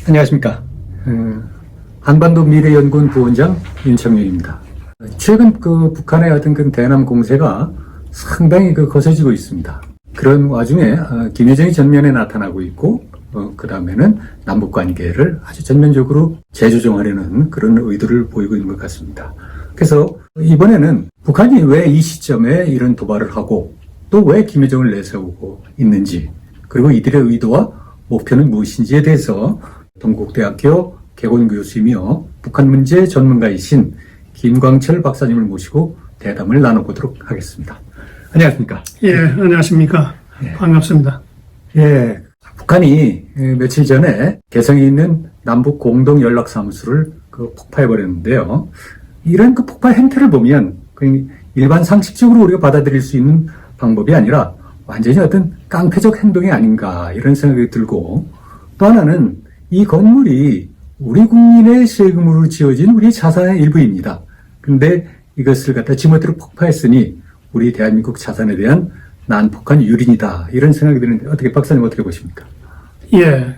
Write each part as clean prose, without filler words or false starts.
안녕하십니까. 한반도 미래연구원 부원장 윤창윤입니다. 최근 북한의 어떤 대남 공세가 상당히 거세지고 있습니다. 그런 와중에 김여정이 전면에 나타나고 있고, 그 다음에는 남북 관계를 아주 전면적으로 재조정하려는 그런 의도를 보이고 있는 것 같습니다. 그래서 이번에는 북한이 왜 이 시점에 이런 도발을 하고 또 왜 김여정을 내세우고 있는지, 그리고 이들의 의도와 목표는 무엇인지에 대해서 동국대학교 개건교수이며 북한 문제 전문가이신 김광철 박사님을 모시고 대담을 나눠보도록 하겠습니다. 안녕하십니까? 예, 안녕하십니까? 예. 반갑습니다. 예, 북한이 며칠 전에 개성에 있는 남북 공동연락사무소를 폭파해버렸는데요. 이런 폭파 행태를 보면 일반 상식적으로 우리가 받아들일 수 있는 방법이 아니라 완전히 어떤 깡패적 행동이 아닌가 이런 생각이 들고, 또 하나는 이 건물이 우리 국민의 세금으로 지어진 우리 자산의 일부입니다. 근데 이것을 갖다 지멋대로 폭파했으니 우리 대한민국 자산에 대한 난폭한 유린이다 이런 생각이 드는데, 박사님 어떻게 보십니까? 예,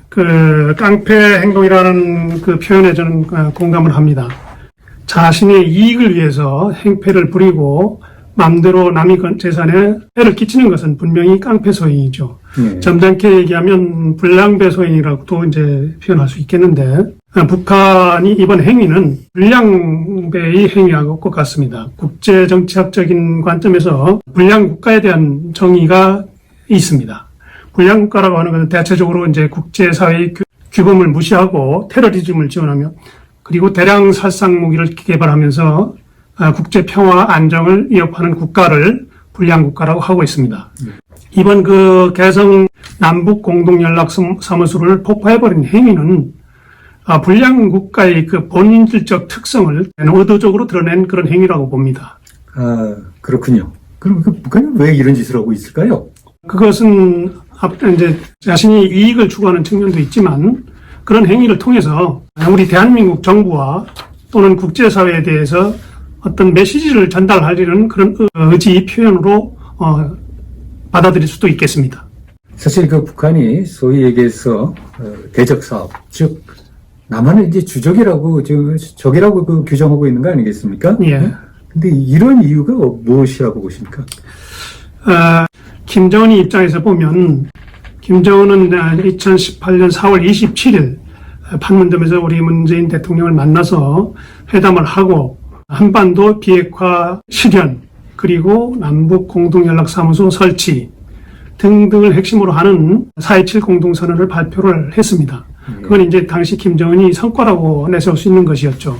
깡패 행동이라는 표현에 저는 공감을 합니다. 자신의 이익을 위해서 행패를 부리고 마음대로 남의 재산에 해를 끼치는 것은 분명히 깡패 소행이죠. 점잖게 얘기하면 불량배 소행이라고도 이제 표현할 수 있겠는데, 북한이 이번 행위는 불량배의 행위하고 똑같습니다. 국제정치학적인 관점에서 불량국가에 대한 정의가 있습니다. 불량국가라고 하는 것은 대체적으로 이제 국제사회의 규범을 무시하고 테러리즘을 지원하며, 그리고 대량 살상 무기를 개발하면서 국제 평화 안정을 위협하는 국가를 불량국가라고 하고 있습니다. 이번 개성 남북 공동연락사무소를 폭파해버린 행위는 불량국가의 본인질적 특성을 의도적으로 드러낸 그런 행위라고 봅니다. 아, 그렇군요. 그럼 북한이 왜 이런 짓을 하고 있을까요? 그것은 이제 자신이 이익을 추구하는 측면도 있지만, 그런 행위를 통해서 우리 대한민국 정부와 또는 국제사회에 대해서 어떤 메시지를 전달하려는 그런 의지 표현으로 받아들일 수도 있겠습니다. 사실 북한이 소위 얘기해서 대적 사업, 즉 남한을 이제 주적이라고 적이라고 규정하고 있는 거 아니겠습니까? 예. 근데 이런 이유가 무엇이라고 보십니까? 김정은이 입장에서 보면, 김정은은 2018년 4월 27일 판문점에서 우리 문재인 대통령을 만나서 회담을 하고 한반도 비핵화 실현, 그리고 남북 공동연락사무소 설치 등등을 핵심으로 하는 4.27 공동선언을 발표를 했습니다. 그건 이제 당시 김정은이 성과라고 내세울 수 있는 것이었죠.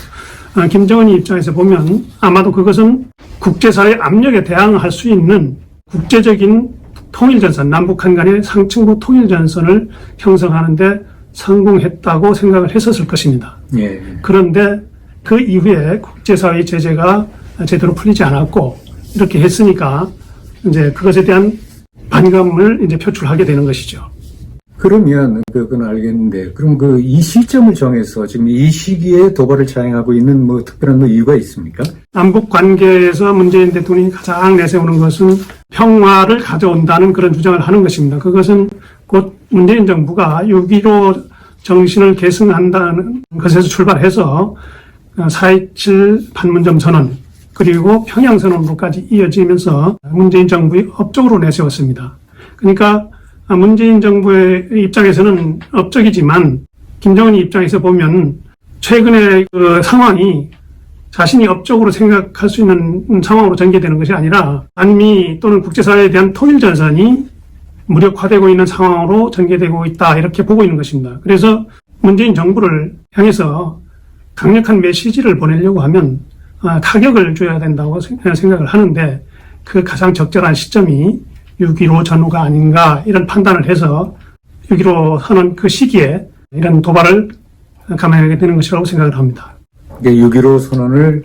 김정은이 입장에서 보면 아마도 그것은 국제사회 압력에 대항할 수 있는 국제적인 통일전선, 남북한 간의 상층부 통일전선을 형성하는데 성공했다고 생각을 했었을 것입니다. 예. 그런데 그 이후에 국제사회의 제재가 제대로 풀리지 않았고, 이렇게 했으니까 이제 그것에 대한 반감을 이제 표출하게 되는 것이죠. 그러면 그건 알겠는데, 그럼 이 시점을 정해서 지금 이 시기에 도발을 자행하고 있는 특별한 이유가 있습니까? 남북 관계에서 문재인 대통령이 가장 내세우는 것은 평화를 가져온다는 그런 주장을 하는 것입니다. 그것은 곧 문재인 정부가 6.15 정신을 계승한다는 것에서 출발해서 4.27 판문점 선언, 그리고 평양 선언으로까지 이어지면서 문재인 정부의 업적으로 내세웠습니다. 그러니까 문재인 정부의 입장에서는 업적이지만, 김정은이 입장에서 보면 최근의 상황이 자신이 업적으로 생각할 수 있는 상황으로 전개되는 것이 아니라 한미 또는 국제사회에 대한 통일전선이 무력화되고 있는 상황으로 전개되고 있다, 이렇게 보고 있는 것입니다. 그래서 문재인 정부를 향해서 강력한 메시지를 보내려고 하면 타격을 줘야 된다고 생각을 하는데, 그 가장 적절한 시점이 6.15 전후가 아닌가 이런 판단을 해서 6.15 선언 그 시기에 이런 도발을 감행하게 되는 것이라고 생각을 합니다. 6.15 선언을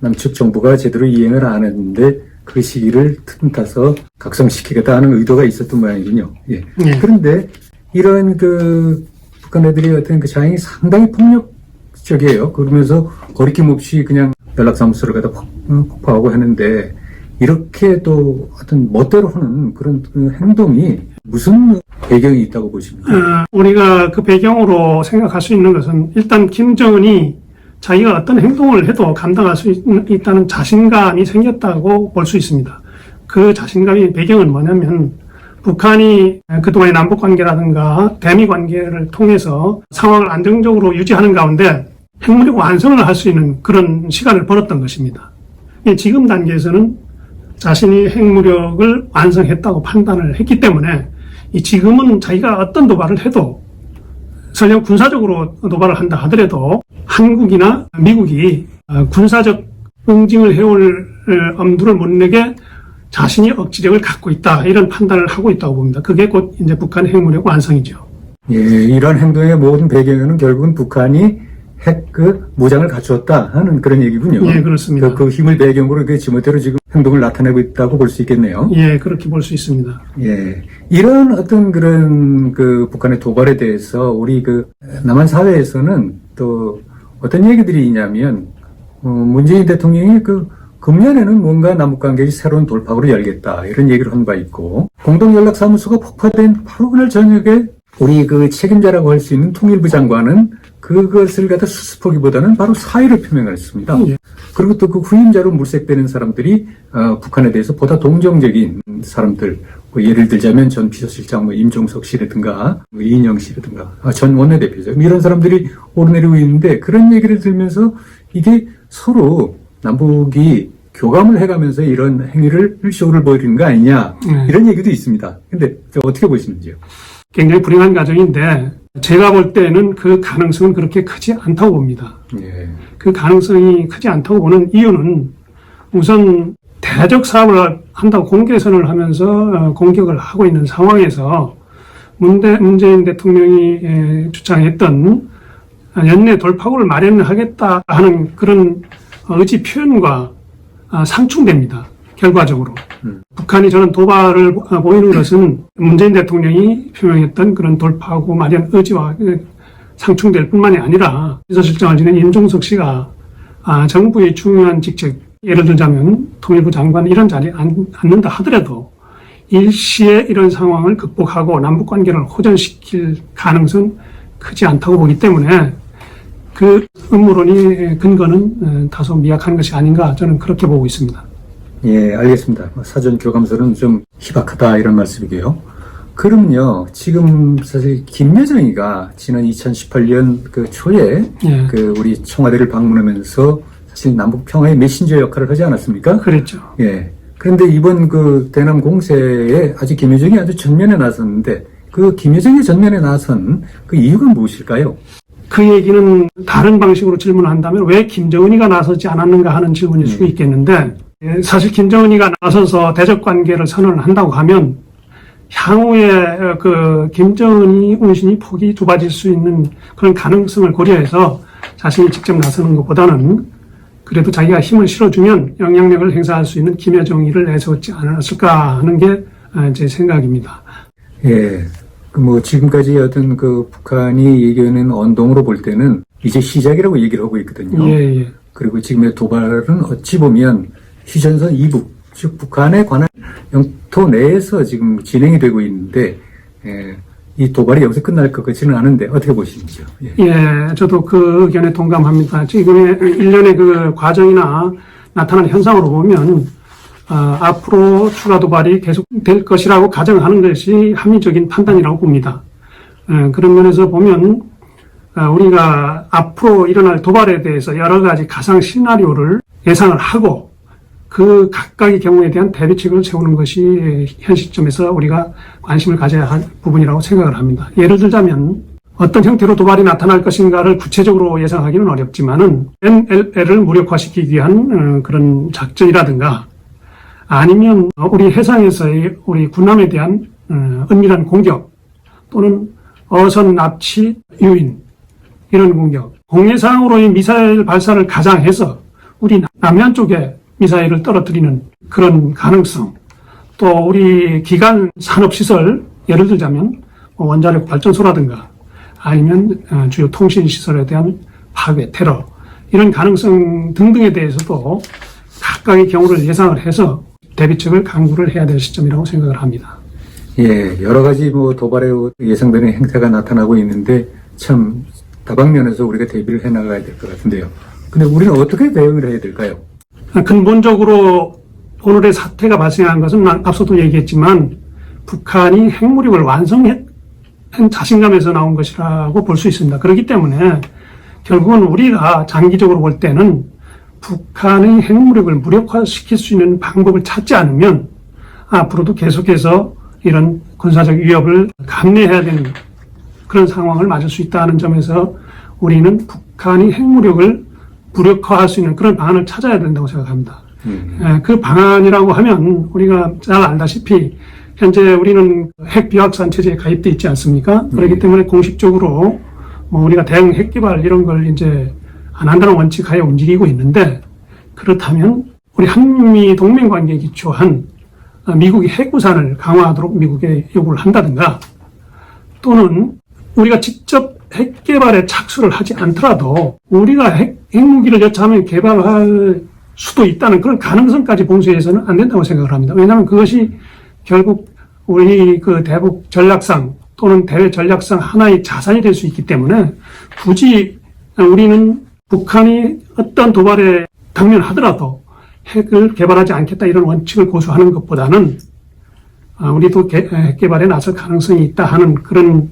남측 정부가 제대로 이행을 안 했는데 그 시기를 틈타서 각성시키겠다 하는 의도가 있었던 모양이군요. 예. 예. 그런데 이런 북한 애들의 어떤 자행이 상당히 폭력적이에요. 그러면서 거리낌 없이 그냥 연락사무소를 갖다 폭파하고 하는데, 이렇게 또 어떤 멋대로 하는 그런 그 행동이 무슨 배경이 있다고 보십니까? 우리가 그 배경으로 생각할 수 있는 것은 일단 김정은이 자기가 어떤 행동을 해도 감당할 수 있다는 자신감이 생겼다고 볼 수 있습니다. 그 자신감의 배경은 뭐냐면 북한이 그동안의 남북관계라든가 대미관계를 통해서 상황을 안정적으로 유지하는 가운데 핵무력 완성을 할 수 있는 그런 시간을 벌었던 것입니다. 지금 단계에서는 자신이 핵무력을 완성했다고 판단을 했기 때문에 지금은 자기가 어떤 도발을 해도 설령 군사적으로 도발을 한다 하더라도 한국이나 미국이 군사적 응징을 해올 엄두를 못 내게 자신이 억지력을 갖고 있다, 이런 판단을 하고 있다고 봅니다. 그게 곧 이제 북한의 핵무력 완성이죠. 예, 이런 행동의 모든 배경에는 결국은 북한이 핵 무장을 갖추었다 하는 그런 얘기군요. 예, 그렇습니다. 그 힘을 배경으로 그 지멋대로 지금 행동을 나타내고 있다고 볼 수 있겠네요. 예, 그렇게 볼 수 있습니다. 예, 이런 어떤 그런 그 북한의 도발에 대해서 우리 그 남한 사회에서는 또 어떤 얘기들이 있냐면 문재인 대통령이 그 금년에는 뭔가 남북관계의 새로운 돌파구를 열겠다, 이런 얘기를 한 바 있고, 공동연락사무소가 폭파된 바로 그날 저녁에 우리 그 책임자라고 할 수 있는 통일부 장관은 그것을 갖다 수습하기보다는 바로 사의를 표명을 했습니다. 예. 그리고 또 그 후임자로 물색되는 사람들이 북한에 대해서 보다 동정적인 사람들, 뭐 예를 들자면 전 비서실장 임종석 씨라든가 이인영 씨라든가 전 원내대표죠. 이런 사람들이 오르내리고 있는데, 그런 얘기를 들으면서 이게 서로 남북이 교감을 해가면서 이런 행위를 쇼를 보이는 거 아니냐, 이런 얘기도 있습니다. 근데 어떻게 보시는지요? 굉장히 불행한 과정인데 제가 볼 때는 그 가능성은 그렇게 크지 않다고 봅니다. 예. 그 가능성이 크지 않다고 보는 이유는 우선 대적 사업을 한다고 공개선을 하면서 공격을 하고 있는 상황에서 문재인 대통령이 주장했던 연내 돌파구를 마련하겠다 하는 그런 의지 표현과 상충됩니다. 결과적으로. 북한이 저는 도발을 보이는 것은 문재인 대통령이 표명했던 그런 돌파구 마련 의지와 상충될 뿐만이 아니라 비서실장을 지낸 임종석 씨가 정부의 중요한 직책, 예를 들자면 통일부 장관 이런 자리에 앉는다 하더라도 일시에 이런 상황을 극복하고 남북관계를 호전시킬 가능성은 크지 않다고 보기 때문에 그 음모론이 근거는 다소 미약한 것이 아닌가, 저는 그렇게 보고 있습니다. 예, 알겠습니다. 사전 교감서는 좀 희박하다, 이런 말씀이고요. 그럼요, 지금 사실 김여정이가 지난 2018년 그 초에 예. 그 우리 청와대를 방문하면서 사실 남북 평화의 메신저 역할을 하지 않았습니까? 그랬죠. 예. 그런데 이번 그 대남 공세에 아주 김여정이 아주 전면에 나섰는데, 그 김여정이 전면에 나선 그 이유가 무엇일까요? 그 얘기는 다른 방식으로 질문한다면 왜 김정은이가 나서지 않았는가 하는 질문일 수 있겠는데, 사실 김정은이가 나서서 대적 관계를 선언을 한다고 하면 향후에 그 김정은이 운신이 폭이 좁아질 수 있는 그런 가능성을 고려해서 자신이 직접 나서는 것보다는 그래도 자기가 힘을 실어주면 영향력을 행사할 수 있는 김여정이를 내세웠지 않았을까 하는 게 제 생각입니다. 예. 그 뭐 지금까지 어떤 그 북한이 얘기하는 언동으로 볼 때는 이제 시작이라고 얘기를 하고 있거든요. 예, 예. 그리고 지금의 도발은 어찌 보면 휴전선 이북, 즉 북한에 관한 영토 내에서 지금 진행이 되고 있는데, 이 도발이 여기서 끝날 것 같지는 않은데 어떻게 보시는지요? 예. 예, 저도 그 의견에 동감합니다. 지금의 일련의 그 과정이나 나타나는 현상으로 보면 앞으로 추가 도발이 계속될 것이라고 가정하는 것이 합리적인 판단이라고 봅니다. 그런 면에서 보면 우리가 앞으로 일어날 도발에 대해서 여러 가지 가상 시나리오를 예상을 하고 그 각각의 경우에 대한 대비책을 세우는 것이 현 시점에서 우리가 관심을 가져야 할 부분이라고 생각을 합니다. 예를 들자면 어떤 형태로 도발이 나타날 것인가를 구체적으로 예상하기는 어렵지만은 NLL을 무력화시키기 위한 그런 작전이라든가 아니면 우리 해상에서의 우리 군함에 대한 은밀한 공격 또는 어선 납치 유인 이런 공격, 공해상으로의 미사일 발사를 가장해서 우리 남한 쪽에 미사일을 떨어뜨리는 그런 가능성, 또 우리 기간 산업시설, 예를 들자면 원자력 발전소라든가 아니면 주요 통신시설에 대한 파괴, 테러 이런 가능성 등등에 대해서도 각각의 경우를 예상을 해서 대비책을 강구를 해야 될 시점이라고 생각을 합니다. 예, 여러 가지 뭐 도발에 예상되는 행태가 나타나고 있는데 참 다방면에서 우리가 대비를 해 나가야 될 것 같은데요. 근데 우리는 어떻게 대응을 해야 될까요? 근본적으로 오늘의 사태가 발생한 것은 앞서도 얘기했지만 북한이 핵무력을 완성한 자신감에서 나온 것이라고 볼 수 있습니다. 그렇기 때문에 결국은 우리가 장기적으로 볼 때는 북한의 핵무력을 무력화시킬 수 있는 방법을 찾지 않으면 앞으로도 계속해서 이런 군사적 위협을 감내해야 되는 그런 상황을 맞을 수 있다는 점에서 우리는 북한이 핵무력을 무력화할 수 있는 그런 방안을 찾아야 된다고 생각합니다. 그 방안이라고 하면 우리가 잘 알다시피 현재 우리는 핵 비확산 체제에 가입돼 있지 않습니까? 그렇기 때문에 공식적으로 뭐 우리가 대응 핵 개발 이런 걸 이제 안 한다는 원칙하에 움직이고 있는데, 그렇다면 우리 한미 동맹 관계에 기초한 미국이 핵구산을 강화하도록 미국에 요구를 한다든가, 또는 우리가 직접 핵 개발에 착수를 하지 않더라도 우리가 핵무기를 여차하면 개발할 수도 있다는 그런 가능성까지 봉쇄해서는 안 된다고 생각을 합니다. 왜냐하면 그것이 결국 우리 그 대북 전략상 또는 대외 전략상 하나의 자산이 될 수 있기 때문에 굳이 우리는 북한이 어떤 도발에 당면하더라도 핵을 개발하지 않겠다 이런 원칙을 고수하는 것보다는 우리도 핵 개발에 나설 가능성이 있다 하는 그런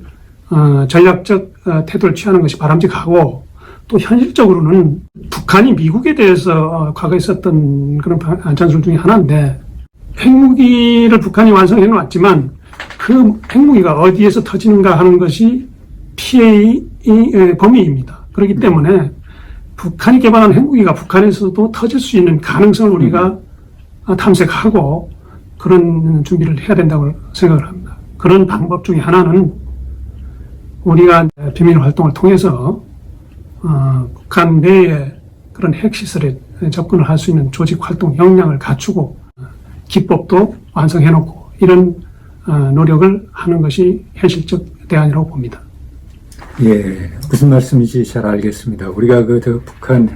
전략적 태도를 취하는 것이 바람직하고, 또 현실적으로는 북한이 미국에 대해서 과거에 있었던 그런 안찬술 중에 하나인데, 핵무기를 북한이 완성해 놓았지만 그 핵무기가 어디에서 터지는가 하는 것이 피해의 범위입니다. 그렇기 때문에 북한이 개발한 핵무기가 북한에서도 터질 수 있는 가능성을 우리가 탐색하고 그런 준비를 해야 된다고 생각을 합니다. 그런 방법 중에 하나는 우리가 비밀 활동을 통해서 북한 내에 그런 핵시설에 접근을 할 수 있는 조직 활동 역량을 갖추고 기법도 완성해놓고 이런 노력을 하는 것이 현실적 대안이라고 봅니다. 예, 무슨 말씀인지 잘 알겠습니다. 우리가 북한의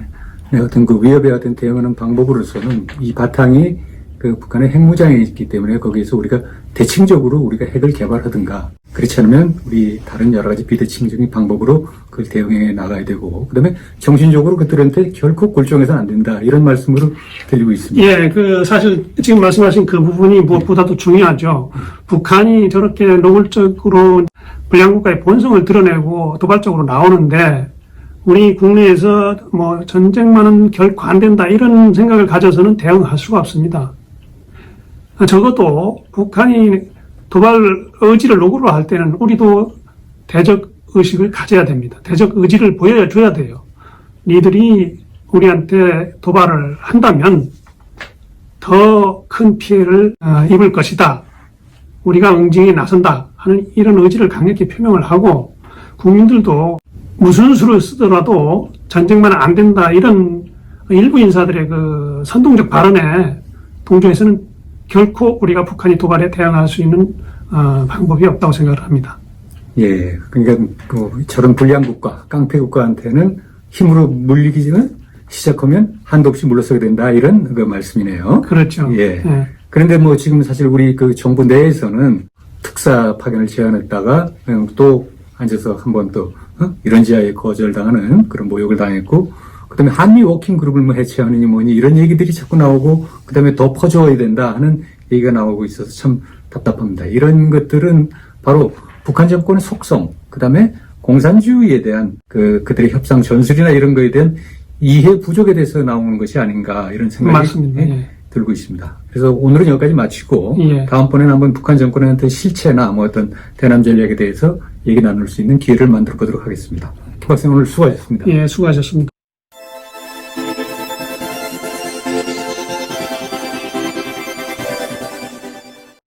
어떤 그 위협에 어떤 대응하는 방법으로서는 이 바탕이 그 북한의 핵무장이 있기 때문에 거기에서 우리가 대칭적으로 우리가 핵을 개발하든가, 그렇지 않으면 우리 다른 여러 가지 비대칭적인 방법으로 그걸 대응해 나가야 되고, 그 다음에 정신적으로 그들한테 결코 굴종해서는 안 된다, 이런 말씀으로 들리고 있습니다. 예, 사실 지금 말씀하신 그 부분이 무엇보다도 중요하죠. 북한이 저렇게 노골적으로 불량국가의 본성을 드러내고 도발적으로 나오는데, 우리 국내에서 뭐 전쟁만은 결코 안 된다 이런 생각을 가져서는 대응할 수가 없습니다. 적어도 북한이 도발 의지를 노골로 할 때는 우리도 대적 의식을 가져야 됩니다. 대적 의지를 보여줘야 돼요. 니들이 우리한테 도발을 한다면 더 큰 피해를 입을 것이다. 우리가 응징에 나선다 하는 이런 의지를 강력히 표명을 하고, 국민들도 무슨 수를 쓰더라도 전쟁만은 안 된다 이런 일부 인사들의 그 선동적 발언에 동조해서는 결코 우리가 북한이 도발에 대응할 수 있는 방법이 없다고 생각을 합니다. 예, 그러니까 저런 불량국가, 깡패국가한테는 힘으로 물리기 전에 시작하면 한도 없이 물러서게 된다, 이런 그 말씀이네요. 그렇죠. 예. 예. 그런데 뭐 지금 사실 우리 그 정부 내에서는 특사 파견을 제안했다가 또 앉아서 한번 또 이런 지하에 거절당하는 그런 모욕을 당했고, 그다음에 한미 워킹 그룹을 뭐 해체하느니 뭐니 이런 얘기들이 자꾸 나오고, 그다음에 더 퍼져야 된다 하는 얘기가 나오고 있어서 참 답답합니다. 이런 것들은 바로 북한 정권의 속성, 그다음에 공산주의에 대한 그들의 협상 전술이나 이런 거에 대한 이해 부족에 대해서 나오는 것이 아닌가, 이런 생각이 맞습니다. 예. 들고 있습니다. 그래서 오늘은 여기까지 마치고 예. 다음번에는 한번 북한 정권의 실체나 뭐 어떤 대남 전략에 대해서 얘기 나눌 수 있는 기회를 만들어 보도록 하겠습니다. 박사님 오늘 수고하셨습니다. 예, 수고하셨습니다.